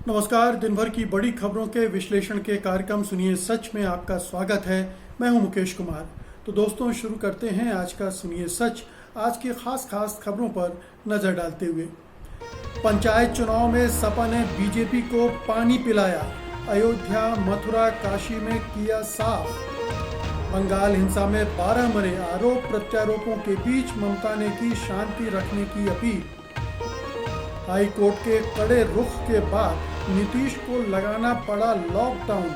नमस्कार। दिन भर की बड़ी खबरों के विश्लेषण के कार्यक्रम सुनिए सच में आपका स्वागत है। मैं हूं मुकेश कुमार। तो दोस्तों, शुरू करते हैं आज का सुनिए सच। आज की खास खबरों पर नजर डालते हुए, पंचायत चुनाव में सपा ने बीजेपी को पानी पिलाया, अयोध्या मथुरा काशी में किया साफ, बंगाल हिंसा में 12 मरे, आरोप प्रत्यारोपों के बीच ममता ने की शांति रखने की अपील, हाई कोर्ट के कड़े रुख के बाद नीतीश को लगाना पड़ा लॉकडाउन,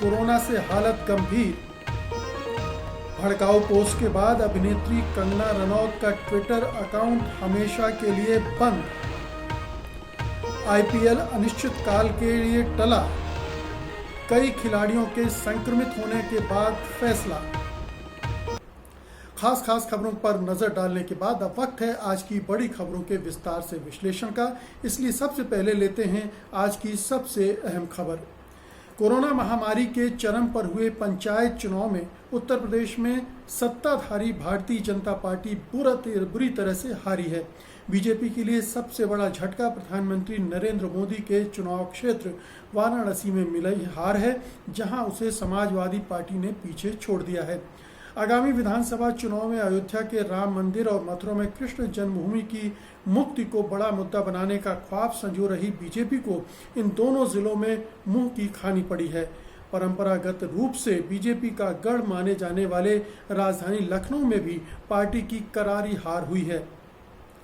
कोरोना से हालत गंभीर, भड़काऊ पोस्ट के बाद अभिनेत्री कंगना रनौत का ट्विटर अकाउंट हमेशा के लिए बंद, आईपीएल अनिश्चितकाल के लिए टला, कई खिलाड़ियों के संक्रमित होने के बाद फैसला। खास खबरों पर नजर डालने के बाद अब वक्त है आज की बड़ी खबरों के विस्तार से विश्लेषण का। इसलिए सबसे पहले लेते हैं आज की सबसे अहम खबर। कोरोना महामारी के चरम पर हुए पंचायत चुनाव में उत्तर प्रदेश में सत्ताधारी भारतीय जनता पार्टी बुरी तरह से हारी है। बीजेपी के लिए सबसे बड़ा झटका प्रधानमंत्री नरेंद्र मोदी के चुनाव क्षेत्र वाराणसी में मिली हार है, जहां उसे समाजवादी पार्टी ने पीछे छोड़ दिया है। आगामी विधानसभा चुनाव में अयोध्या के राम मंदिर और मथुरा में कृष्ण जन्मभूमि की मुक्ति को बड़ा मुद्दा बनाने का ख्वाब संजो रही बीजेपी को इन दोनों जिलों में मुंह की खानी पड़ी है। परंपरागत रूप से बीजेपी का गढ़ माने जाने वाले राजधानी लखनऊ में भी पार्टी की करारी हार हुई है।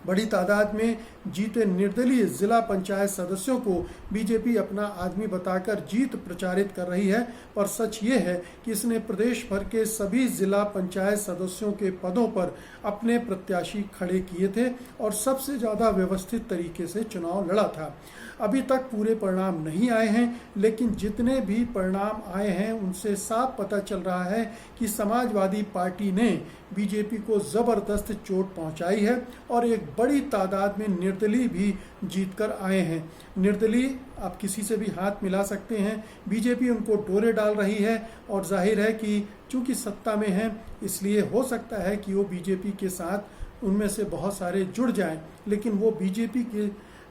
बड़ी तादाद में जीते निर्दलीय जिला पंचायत सदस्यों को बीजेपी अपना आदमी बताकर जीत प्रचारित कर रही है, पर सच ये है कि इसने प्रदेश भर के सभी जिला पंचायत सदस्यों के पदों पर अपने प्रत्याशी खड़े किए थे और सबसे ज़्यादा व्यवस्थित तरीके से चुनाव लड़ा था। अभी तक पूरे परिणाम नहीं आए हैं, लेकिन जितने भी परिणाम आए हैं उनसे साफ पता चल रहा है कि समाजवादी पार्टी ने बीजेपी को ज़बरदस्त चोट पहुंचाई है और एक बड़ी तादाद में निर्दलीय भी जीतकर आए हैं। निर्दलीय आप किसी से भी हाथ मिला सकते हैं, बीजेपी उनको डोरे डाल रही है और जाहिर है कि चूंकि सत्ता में है इसलिए हो सकता है कि वो बीजेपी के साथ उनमें से बहुत सारे जुड़ जाएं, लेकिन वो बीजेपी के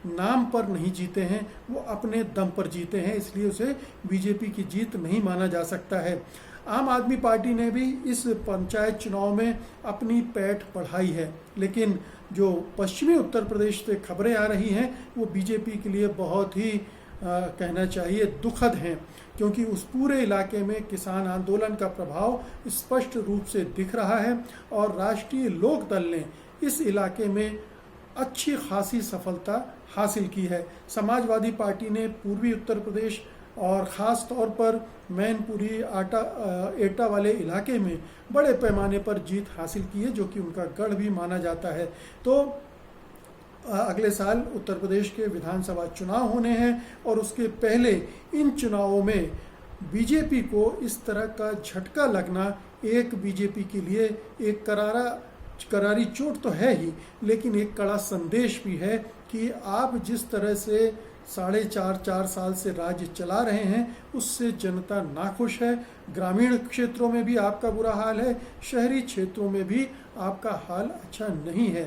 नाम पर नहीं जीते हैं, वो अपने दम पर जीते हैं, इसलिए उसे बीजेपी की जीत नहीं माना जा सकता है। आम आदमी पार्टी ने भी इस पंचायत चुनाव में अपनी पैठ बढ़ाई है, लेकिन जो पश्चिमी उत्तर प्रदेश से खबरें आ रही हैं वो बीजेपी के लिए बहुत ही कहना चाहिए दुखद हैं, क्योंकि उस पूरे इलाके में किसान आंदोलन का प्रभाव स्पष्ट रूप से दिख रहा है और राष्ट्रीय लोक दल ने इस इलाके में अच्छी खासी सफलता हासिल की है। समाजवादी पार्टी ने पूर्वी उत्तर प्रदेश और ख़ास तौर पर मैनपुरी एटा वाले इलाके में बड़े पैमाने पर जीत हासिल की है, जो कि उनका गढ़ भी माना जाता है। तो अगले साल उत्तर प्रदेश के विधानसभा चुनाव होने हैं और उसके पहले इन चुनावों में बीजेपी को इस तरह का झटका लगना एक बीजेपी के लिए एक करारी चोट तो है ही, लेकिन एक कड़ा संदेश भी है कि आप जिस तरह से 4.5 साल से राज्य चला रहे हैं उससे जनता नाखुश है। ग्रामीण क्षेत्रों में भी आपका बुरा हाल है, शहरी क्षेत्रों में भी आपका हाल अच्छा नहीं है।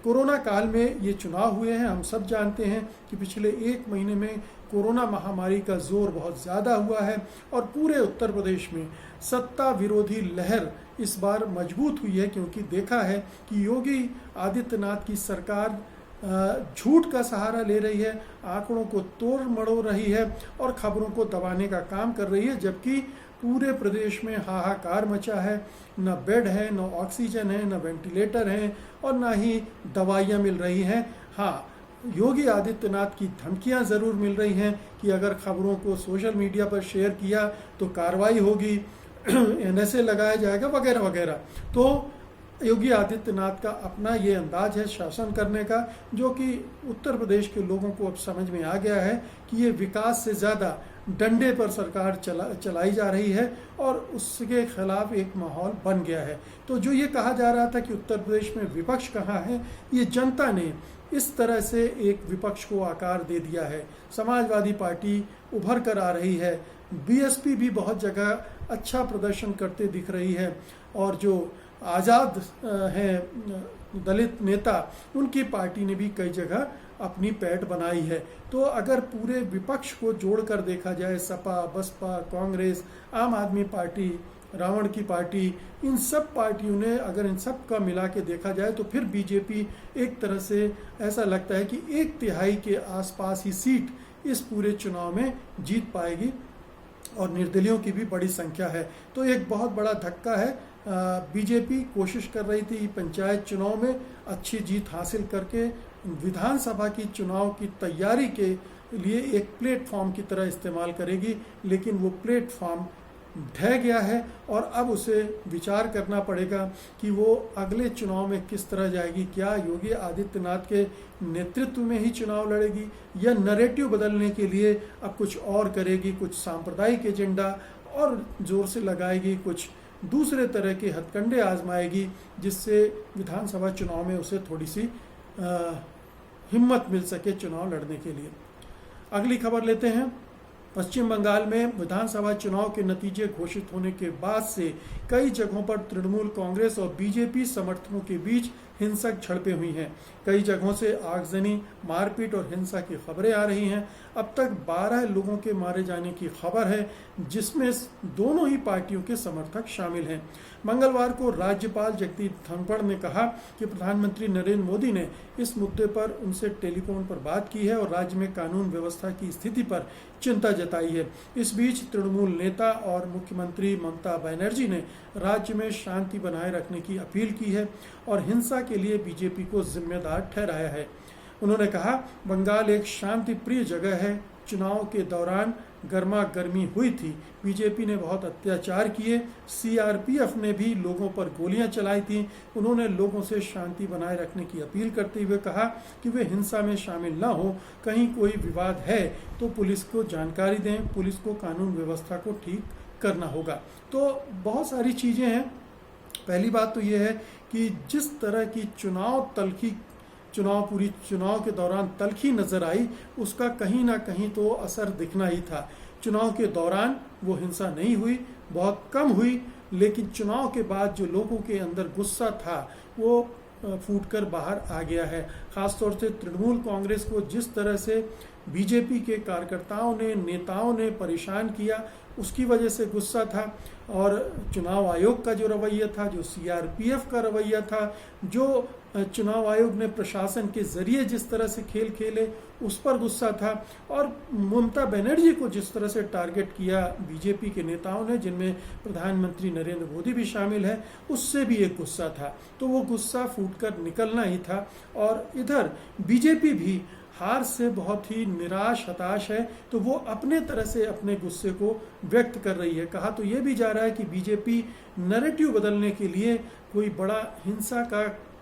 कोरोना काल में ये चुनाव हुए हैं। हम सब जानते हैं कि पिछले 1 महीने में कोरोना महामारी का जोर बहुत ज़्यादा हुआ है और पूरे उत्तर प्रदेश में सत्ता विरोधी लहर इस बार मजबूत हुई है, क्योंकि देखा है कि योगी आदित्यनाथ की सरकार झूठ का सहारा ले रही है, आंकड़ों को तोड़ मड़ोड़ रही है और खबरों को दबाने का काम कर रही है, जबकि पूरे प्रदेश में हाहाकार मचा है। न बेड है, न ऑक्सीजन है, न वेंटिलेटर है और न ही दवाइयाँ मिल रही हैं। हाँ, योगी आदित्यनाथ की धमकियां ज़रूर मिल रही हैं कि अगर खबरों को सोशल मीडिया पर शेयर किया तो कार्रवाई होगी, एनएसए लगाया जाएगा वगैरह वगैरह। तो योगी आदित्यनाथ का अपना ये अंदाज है शासन करने का, जो कि उत्तर प्रदेश के लोगों को अब समझ में आ गया है कि ये विकास से ज़्यादा डंडे पर सरकार चलाई जा रही है और उसके खिलाफ एक माहौल बन गया है। तो जो ये कहा जा रहा था कि उत्तर प्रदेश में विपक्ष कहाँ है, ये जनता ने इस तरह से एक विपक्ष को आकार दे दिया है। समाजवादी पार्टी उभर कर आ रही है, बीएसपी भी बहुत जगह अच्छा प्रदर्शन करते दिख रही है और जो आज़ाद हैं दलित नेता, उनकी पार्टी ने भी कई जगह अपनी पैठ बनाई है। तो अगर पूरे विपक्ष को जोड़कर देखा जाए, सपा, बसपा, कांग्रेस, आम आदमी पार्टी, रावण की पार्टी, इन सब पार्टियों ने अगर इन सब का मिला के देखा जाए तो फिर बीजेपी एक तरह से ऐसा लगता है कि 1/3 के आसपास ही सीट इस पूरे चुनाव में जीत पाएगी और निर्दलियों की भी बड़ी संख्या है। तो एक बहुत बड़ा धक्का है। बीजेपी कोशिश कर रही थी पंचायत चुनाव में अच्छी जीत हासिल करके विधानसभा की चुनाव की तैयारी के लिए एक प्लेटफॉर्म की तरह इस्तेमाल करेगी, लेकिन वो प्लेटफॉर्म ढह गया है और अब उसे विचार करना पड़ेगा कि वो अगले चुनाव में किस तरह जाएगी। क्या योगी आदित्यनाथ के नेतृत्व में ही चुनाव लड़ेगी या नैरेटिव बदलने के लिए अब कुछ और करेगी, कुछ सांप्रदायिक एजेंडा और जोर से लगाएगी, कुछ दूसरे तरह के हथकंडे आजमाएगी जिससे विधानसभा चुनाव में उसे थोड़ी सी हिम्मत मिल सके चुनाव लड़ने के लिए। अगली खबर लेते हैं। पश्चिम बंगाल में विधानसभा चुनाव के नतीजे घोषित होने के बाद से कई जगहों पर तृणमूल कांग्रेस और बीजेपी समर्थकों के बीच हिंसक झड़पें हुई हैं। कई जगहों से आगजनी, मारपीट और हिंसा की खबरें आ रही हैं। अब तक 12 लोगों के मारे जाने की खबर है, जिसमें दोनों ही पार्टियों के समर्थक शामिल हैं। मंगलवार को राज्यपाल जगदीप धनखड़ ने कहा कि प्रधानमंत्री नरेंद्र मोदी ने इस मुद्दे पर उनसे टेलीफोन पर बात की है और राज्य में कानून व्यवस्था की स्थिति पर चिंता जताई है। इस बीच तृणमूल नेता और मुख्यमंत्री ममता बनर्जी ने राज्य में शांति बनाए रखने की अपील की है और हिंसा के लिए बीजेपी को जिम्मेदार ठहराया है। उन्होंने कहा, बंगाल एक शांति प्रिय जगह है। चुनाव के दौरान गर्मा गर्मी हुई थी, बीजेपी ने बहुत अत्याचार किए, सीआरपीएफ ने भी लोगों पर गोलियां चलाई थी। उन्होंने लोगों से शांति बनाए रखने की अपील करते हुए कहा कि वे हिंसा में शामिल न हो। कहीं कोई विवाद है तो पुलिस को जानकारी दें, पुलिस को कानून व्यवस्था को ठीक करना होगा। तो बहुत सारी चीज़ें हैं। पहली बात तो ये है कि जिस तरह की पूरी चुनाव के दौरान तलखी नजर आई, उसका कहीं ना कहीं तो असर दिखना ही था। चुनाव के दौरान वो हिंसा नहीं हुई, बहुत कम हुई, लेकिन चुनाव के बाद जो लोगों के अंदर गुस्सा था वो फूटकर बाहर आ गया है। खासतौर से तृणमूल कांग्रेस को जिस तरह से बीजेपी के कार्यकर्ताओं ने, नेताओं ने परेशान किया, उसकी वजह से गुस्सा था। और चुनाव आयोग का जो रवैया था, जो सीआरपीएफ का रवैया था, जो चुनाव आयोग ने प्रशासन के जरिए जिस तरह से खेल खेले, उस पर गुस्सा था। और ममता बनर्जी को जिस तरह से टारगेट किया बीजेपी के नेताओं ने, जिनमें प्रधानमंत्री नरेंद्र मोदी भी शामिल है, उससे भी एक गुस्सा था। तो वो गुस्सा फूटकर निकलना ही था। और इधर बीजेपी भी हार से बहुत ही निराश, हताश है, तो वो अपने तरह से अपने गुस्से को व्यक्त कर रही है। कहा तो ये भी जा रहा है कि बीजेपी नैरेटिव बदलने के लिए कोई बड़ा हिंसा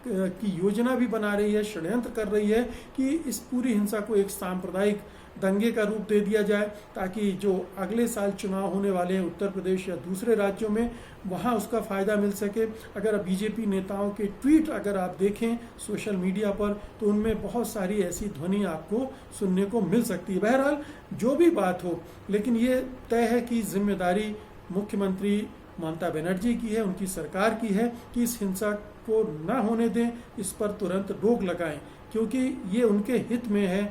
की योजना भी बना रही है, षड्यंत्र कर रही है कि इस पूरी हिंसा को एक सांप्रदायिक दंगे का रूप दे दिया जाए, ताकि जो अगले साल चुनाव होने वाले हैं उत्तर प्रदेश या दूसरे राज्यों में, वहाँ उसका फ़ायदा मिल सके। अगर बीजेपी नेताओं के ट्वीट अगर आप देखें सोशल मीडिया पर, तो उनमें बहुत सारी ऐसी ध्वनि आपको सुनने को मिल सकती है। बहरहाल जो भी बात हो, लेकिन ये तय है कि जिम्मेदारी मुख्यमंत्री ममता बनर्जी की है, उनकी सरकार की है कि इस हिंसा को ना होने दें, इस पर तुरंत रोक लगाएं, क्योंकि ये उनके हित में है।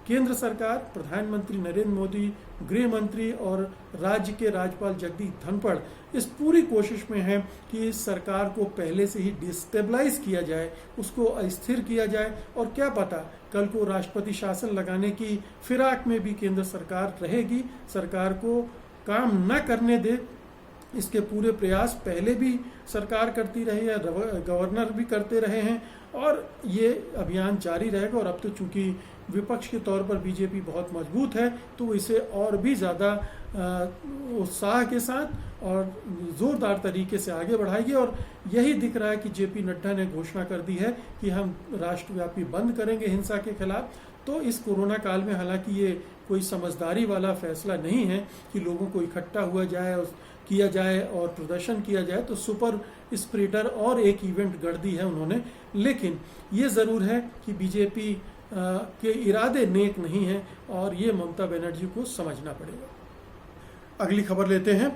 केंद्र सरकार, प्रधानमंत्री नरेंद्र मोदी, गृह मंत्री और राज्य के राज्यपाल जगदीप धनखड़ इस पूरी कोशिश में है कि इस सरकार को पहले से ही डिस्टेबलाइज किया जाए, उसको अस्थिर किया जाए। और क्या पता कल को राष्ट्रपति शासन लगाने की फिराक में भी केंद्र सरकार रहेगी, सरकार को काम न करने दे। इसके पूरे प्रयास पहले भी सरकार करती रही है, गवर्नर भी करते रहे हैं और ये अभियान जारी रहेगा। और अब तो चूंकि विपक्ष के तौर पर बीजेपी बहुत मजबूत है, तो इसे और भी ज़्यादा उत्साह के साथ और ज़ोरदार तरीके से आगे बढ़ाएगी। और यही दिख रहा है कि जेपी नड्डा ने घोषणा कर दी है कि हम राष्ट्रव्यापी बंद करेंगे हिंसा के खिलाफ। तो इस कोरोना काल में हालांकि ये कोई समझदारी वाला फैसला नहीं है कि लोगों को इकट्ठा किया जाए और प्रदर्शन किया जाए, तो सुपर स्प्रेडर और एक इवेंट गढ़ दी है उन्होंने। लेकिन ये ज़रूर है कि बीजेपी के इरादे नेक नहीं हैं और ये ममता बनर्जी को समझना पड़ेगा। अगली खबर लेते हैं।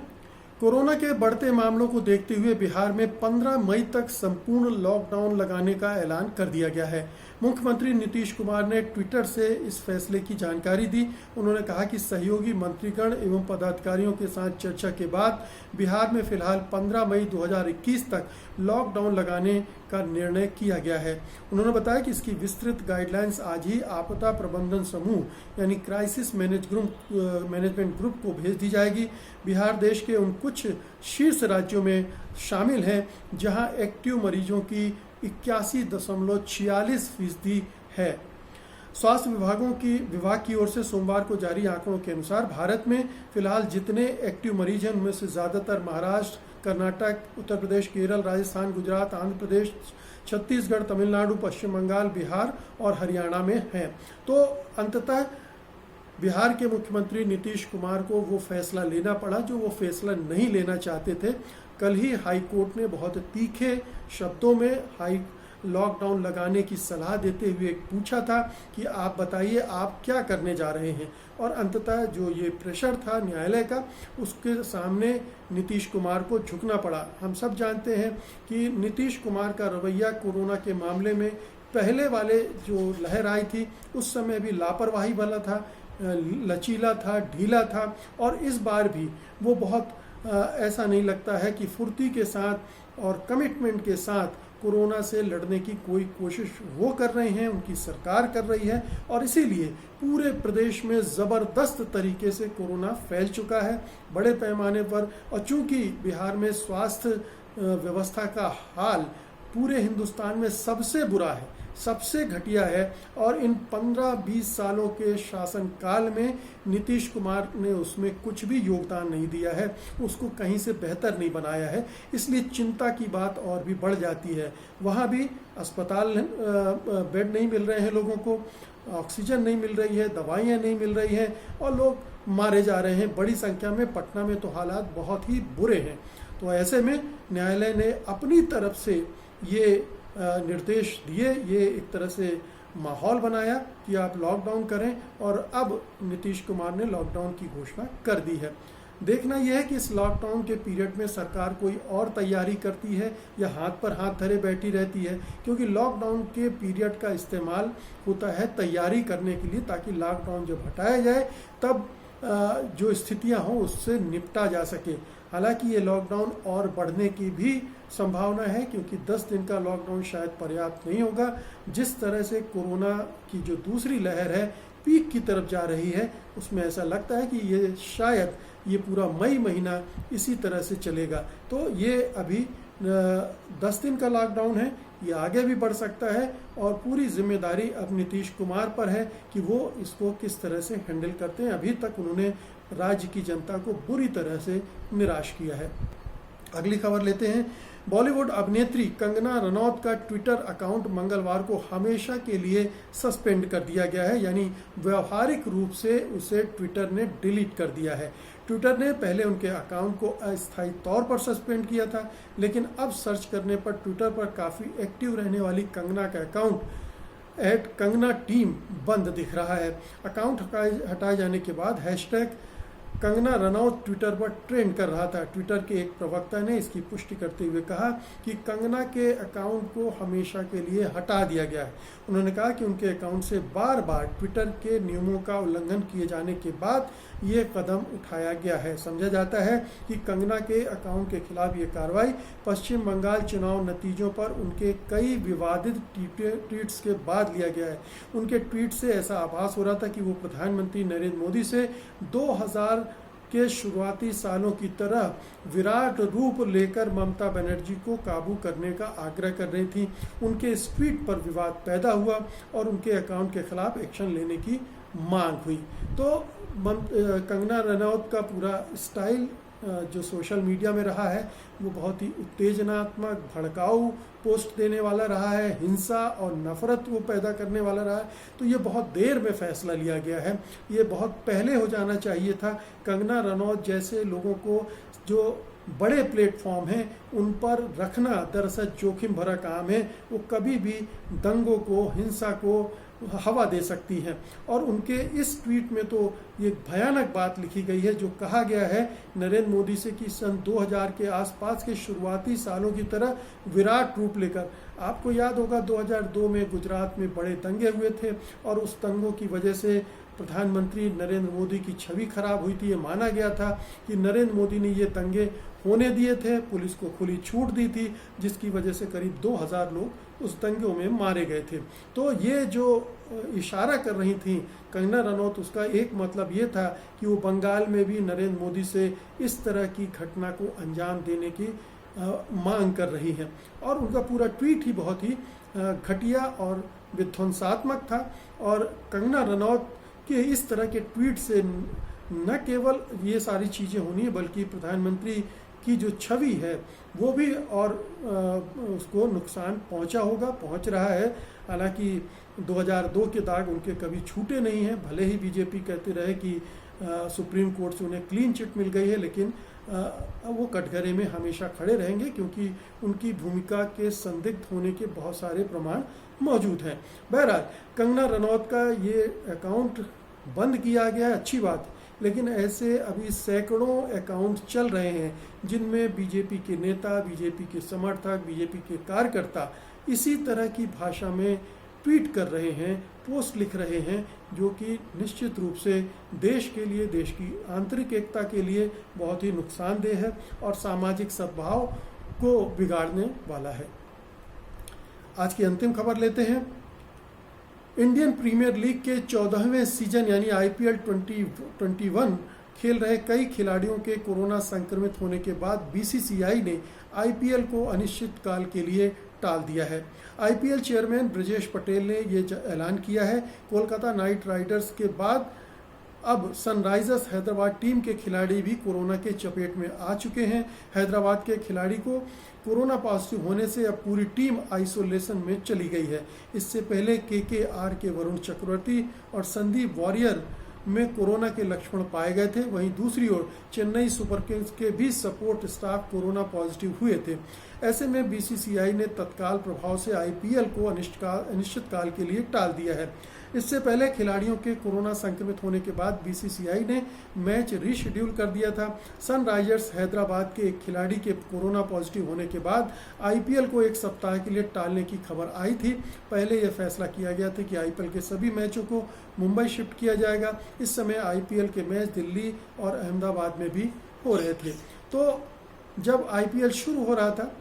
कोरोना के बढ़ते मामलों को देखते हुए बिहार में 15 मई तक संपूर्ण लॉकडाउन लगाने का ऐलान कर दिया गया है। मुख्यमंत्री नीतीश कुमार ने ट्विटर से इस फैसले की जानकारी दी। उन्होंने कहा कि सहयोगी मंत्रीगण एवं पदाधिकारियों के साथ चर्चा के बाद बिहार में फिलहाल 15 मई 2021 तक लॉकडाउन लगाने का निर्णय किया गया है। उन्होंने बताया कि इसकी विस्तृत गाइडलाइंस आज ही आपदा प्रबंधन समूह यानी क्राइसिस मैनेजमेंट ग्रुप को भेज दी जाएगी। बिहार देश के उन कुछ शीर्ष राज्यों में शामिल है जहां एक्टिव मरीजों की 81.46% है। स्वास्थ्य विभाग की ओर से सोमवार को जारी आंकड़ों के अनुसार भारत में फिलहाल जितने एक्टिव मरीज हैं उनमें से ज़्यादातर महाराष्ट्र, कर्नाटक, उत्तर प्रदेश, केरल, राजस्थान, गुजरात, आंध्र प्रदेश, छत्तीसगढ़, तमिलनाडु, पश्चिम बंगाल, बिहार और हरियाणा में हैं। तो अंततः बिहार के मुख्यमंत्री नीतीश कुमार को वो फैसला लेना पड़ा जो वो फैसला नहीं लेना चाहते थे। कल ही हाई कोर्ट ने बहुत तीखे शब्दों में लॉकडाउन लगाने की सलाह देते हुए पूछा था कि आप बताइए आप क्या करने जा रहे हैं, और अंततः जो ये प्रेशर था न्यायालय का उसके सामने नीतीश कुमार को झुकना पड़ा। हम सब जानते हैं कि नीतीश कुमार का रवैया कोरोना के मामले में पहले वाले जो लहर आई थी उस समय भी लापरवाही वाला था, लचीला था, ढीला था, और इस बार भी वो बहुत ऐसा नहीं लगता है कि फुर्ती के साथ और कमिटमेंट के साथ कोरोना से लड़ने की कोई कोशिश वो कर रहे हैं, उनकी सरकार कर रही है। और इसीलिए पूरे प्रदेश में ज़बरदस्त तरीके से कोरोना फैल चुका है बड़े पैमाने पर। और चूंकि बिहार में स्वास्थ्य व्यवस्था का हाल पूरे हिंदुस्तान में सबसे बुरा है, सबसे घटिया है, और इन 15-20 सालों के शासनकाल में नीतीश कुमार ने उसमें कुछ भी योगदान नहीं दिया है, उसको कहीं से बेहतर नहीं बनाया है। इसलिए चिंता की बात और भी बढ़ जाती है। वहाँ भी अस्पताल बेड नहीं मिल रहे हैं लोगों को, ऑक्सीजन नहीं मिल रही है, दवाइयाँ नहीं मिल रही हैं, और लोग मारे जा रहे हैं बड़ी संख्या में। पटना में तो हालात बहुत ही बुरे हैं। तो ऐसे में न्यायालय ने अपनी तरफ से ये निर्देश दिए, ये एक तरह से माहौल बनाया कि आप लॉकडाउन करें, और अब नीतीश कुमार ने लॉकडाउन की घोषणा कर दी है। देखना यह है कि इस लॉकडाउन के पीरियड में सरकार कोई और तैयारी करती है या हाथ पर हाथ धरे बैठी रहती है, क्योंकि लॉकडाउन के पीरियड का इस्तेमाल होता है तैयारी करने के लिए, ताकि लॉकडाउन जब हटाया जाए तब जो स्थितियां हों उससे निपटा जा सके। हालांकि ये लॉकडाउन और बढ़ने की भी संभावना है, क्योंकि 10 दिन का लॉकडाउन शायद पर्याप्त नहीं होगा। जिस तरह से कोरोना की जो दूसरी लहर है पीक की तरफ जा रही है, उसमें ऐसा लगता है कि ये शायद ये पूरा मई महीना इसी तरह से चलेगा। तो ये अभी 10 दिन का लॉकडाउन है, ये आगे भी बढ़ सकता है, और पूरी जिम्मेदारी अब नीतीश कुमार पर है कि वो इसको किस तरह से हैंडल करते हैं। अभी तक उन्होंने राज्य की जनता को बुरी तरह से निराश किया है। अगली खबर लेते हैं। बॉलीवुड अभिनेत्री कंगना रनौत का ट्विटर अकाउंट मंगलवार को हमेशा के लिए सस्पेंड कर दिया गया है, यानी व्यवहारिक रूप से उसे ट्विटर ने डिलीट कर दिया है। ट्विटर ने पहले उनके अकाउंट को अस्थायी तौर पर सस्पेंड किया था, लेकिन अब सर्च करने पर ट्विटर पर काफ़ी एक्टिव रहने वाली कंगना का अकाउंट @कंगना टीम बंद दिख रहा है। अकाउंट हटाए जाने के बाद हैशटैग कंगना रनौत ट्विटर पर ट्रेंड कर रहा था। ट्विटर के एक प्रवक्ता ने इसकी पुष्टि करते हुए कहा कि कंगना के अकाउंट को हमेशा के लिए हटा दिया गया है। उन्होंने कहा कि उनके अकाउंट से बार बार ट्विटर के नियमों का उल्लंघन किए जाने के बाद ये कदम उठाया गया है। समझा जाता है कि कंगना के अकाउंट के खिलाफ ये कार्रवाई पश्चिम बंगाल चुनाव नतीजों पर उनके कई विवादित ट्वीट्स के बाद लिया गया है। उनके ट्वीट से ऐसा आभास हो रहा था कि वो प्रधानमंत्री नरेंद्र मोदी से 2000 के शुरुआती सालों की तरह विराट रूप लेकर ममता बनर्जी को काबू करने का आग्रह कर रही थी। उनके इस ट्वीट पर विवाद पैदा हुआ और उनके अकाउंट के खिलाफ एक्शन लेने की मांग हुई। तो कंगना रनौत का पूरा स्टाइल जो सोशल मीडिया में रहा है वो बहुत ही उत्तेजनात्मक, भड़काऊ पोस्ट देने वाला रहा है, हिंसा और नफरत वो पैदा करने वाला रहा है। तो ये बहुत देर में फैसला लिया गया है, ये बहुत पहले हो जाना चाहिए था। कंगना रनौत जैसे लोगों को जो बड़े प्लेटफॉर्म हैं उन पर रखना दरअसल जोखिम भरा काम है। वो कभी भी दंगों को, हिंसा को हवा दे सकती हैं। और उनके इस ट्वीट में तो ये भयानक बात लिखी गई है, जो कहा गया है नरेंद्र मोदी से कि सन 2000 के आसपास के शुरुआती सालों की तरह विराट रूप लेकर। आपको याद होगा 2002 में गुजरात में बड़े दंगे हुए थे और उस दंगों की वजह से प्रधानमंत्री नरेंद्र मोदी की छवि खराब हुई थी। ये माना गया था कि नरेंद्र मोदी ने ये दंगे होने दिए थे, पुलिस को खुली छूट दी थी, जिसकी वजह से करीब 2000 लोग उस दंगों में मारे गए थे। तो ये जो इशारा कर रही थी कंगना रनौत, उसका एक मतलब ये था कि वो बंगाल में भी नरेंद्र मोदी से इस तरह की घटना को अंजाम देने की मांग कर रही हैं। और उनका पूरा ट्वीट ही बहुत ही घटिया और विध्वंसात्मक था। और कंगना रनौत के इस तरह के ट्वीट से न केवल ये सारी चीज़ें होनी है, बल्कि प्रधानमंत्री की जो छवि है वो भी और उसको नुकसान पहुंचा होगा, पहुंच रहा है। हालांकि 2002 के दाग उनके कभी छूटे नहीं हैं। भले ही बीजेपी कहते रहे कि सुप्रीम कोर्ट से उन्हें क्लीन चिट मिल गई है, लेकिन वो कटघरे में हमेशा खड़े रहेंगे, क्योंकि उनकी भूमिका के संदिग्ध होने के बहुत सारे प्रमाण मौजूद हैं। बहरहाल कंगना रनौत का ये अकाउंट बंद किया गया है, अच्छी बात, लेकिन ऐसे अभी सैकड़ों अकाउंट चल रहे हैं जिनमें बीजेपी के नेता, बीजेपी के समर्थक, बीजेपी के कार्यकर्ता इसी तरह की भाषा में ट्वीट कर रहे हैं, पोस्ट लिख रहे हैं, जो कि निश्चित रूप से देश के लिए, देश की आंतरिक एकता के लिए बहुत ही नुकसानदेह है और सामाजिक सद्भाव को बिगाड़ने वाला है। आज की अंतिम खबर लेते हैं। इंडियन प्रीमियर लीग के 14वें सीजन यानी IPL 2021 खेल रहे कई खिलाड़ियों के कोरोना संक्रमित होने के बाद BCCI ने IPL को अनिश्चितकाल के लिए टाल दिया है। IPL चेयरमैन ब्रजेश पटेल ने ये ऐलान किया है। कोलकाता नाइट राइडर्स के बाद अब सनराइजर्स हैदराबाद टीम के खिलाड़ी भी कोरोना के चपेट में आ चुके हैं। हैदराबाद के खिलाड़ी को कोरोना पॉजिटिव होने से अब पूरी टीम आइसोलेशन में चली गई है। इससे पहले KKR के वरुण चक्रवर्ती और संदीप वॉरियर में कोरोना के लक्षण पाए गए थे। वहीं दूसरी ओर चेन्नई सुपर किंग्स के भी सपोर्ट स्टाफ कोरोना पॉजिटिव हुए थे। ऐसे में BCCI ने तत्काल प्रभाव से IPL को अनिश्चितकाल के लिए टाल दिया है। इससे पहले खिलाड़ियों के कोरोना संक्रमित होने के बाद BCCI ने मैच रीशेड्यूल कर दिया था। सनराइजर्स हैदराबाद के एक खिलाड़ी के कोरोना पॉजिटिव होने के बाद IPL को एक सप्ताह के लिए टालने की खबर आई थी। पहले यह फैसला किया गया था कि IPL के सभी मैचों को मुंबई शिफ्ट किया जाएगा। इस समय IPL के मैच दिल्ली और अहमदाबाद में भी हो रहे थे। तो जब IPL शुरू हो रहा था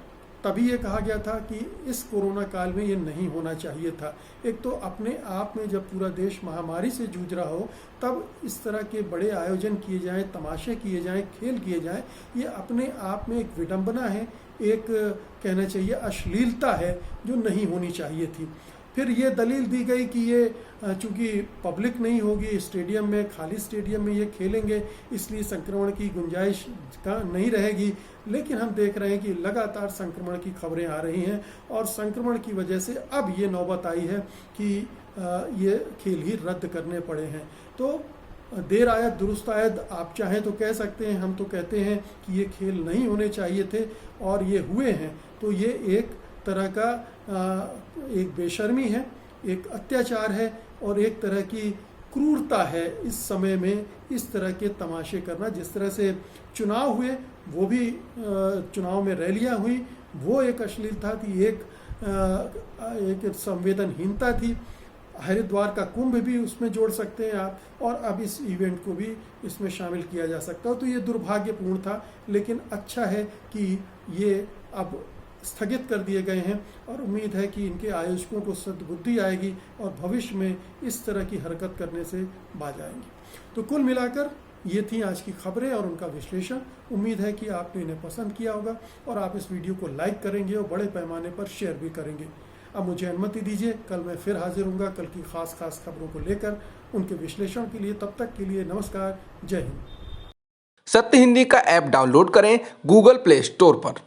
तभी ये कहा गया था कि इस कोरोना काल में ये नहीं होना चाहिए था। एक तो अपने आप में जब पूरा देश महामारी से जूझ रहा हो तब इस तरह के बड़े आयोजन किए जाएं, तमाशे किए जाएं, खेल किए जाएं, ये अपने आप में एक विडंबना है, एक कहना चाहिए अश्लीलता है जो नहीं होनी चाहिए थी। फिर ये दलील दी गई कि ये चूँकि पब्लिक नहीं होगी स्टेडियम में, खाली स्टेडियम में ये खेलेंगे, इसलिए संक्रमण की गुंजाइश नहीं रहेगी। लेकिन हम देख रहे हैं कि लगातार संक्रमण की खबरें आ रही हैं और संक्रमण की वजह से अब ये नौबत आई है कि ये खेल ही रद्द करने पड़े हैं। तो देर आयत दुरुस्त आयत आप चाहें तो कह सकते हैं, हम तो कहते हैं कि ये खेल नहीं होने चाहिए थे और ये हुए हैं। तो ये एक तरह का एक बेशर्मी है, एक अत्याचार है और एक तरह की क्रूरता है इस समय में इस तरह के तमाशे करना। जिस तरह से चुनाव हुए वो भी चुनाव में रैलियां हुई वो एक अश्लीलता थी, एक संवेदनहीनता थी। हरिद्वार का कुंभ भी उसमें जोड़ सकते हैं आप, और अब इस इवेंट को भी इसमें शामिल किया जा सकता है। तो ये दुर्भाग्यपूर्ण था, लेकिन अच्छा है कि ये अब स्थगित कर दिए गए हैं और उम्मीद है कि इनके आयोजकों को सद्बुद्धि आएगी और भविष्य में इस तरह की हरकत करने से बाज आएंगी। तो कुल मिलाकर ये थी आज की खबरें और उनका विश्लेषण। उम्मीद है कि आपने इन्हें पसंद किया होगा और आप इस वीडियो को लाइक करेंगे और बड़े पैमाने पर शेयर भी करेंगे। अब मुझे अनुमति दीजिए, कल मैं फिर हाजिर होऊंगा कल की खास खबरों को लेकर, उनके विश्लेषण के लिए। तब तक के लिए नमस्कार, जय हिंद। सत्य हिंदी का ऐप डाउनलोड करें गूगल प्ले स्टोर पर।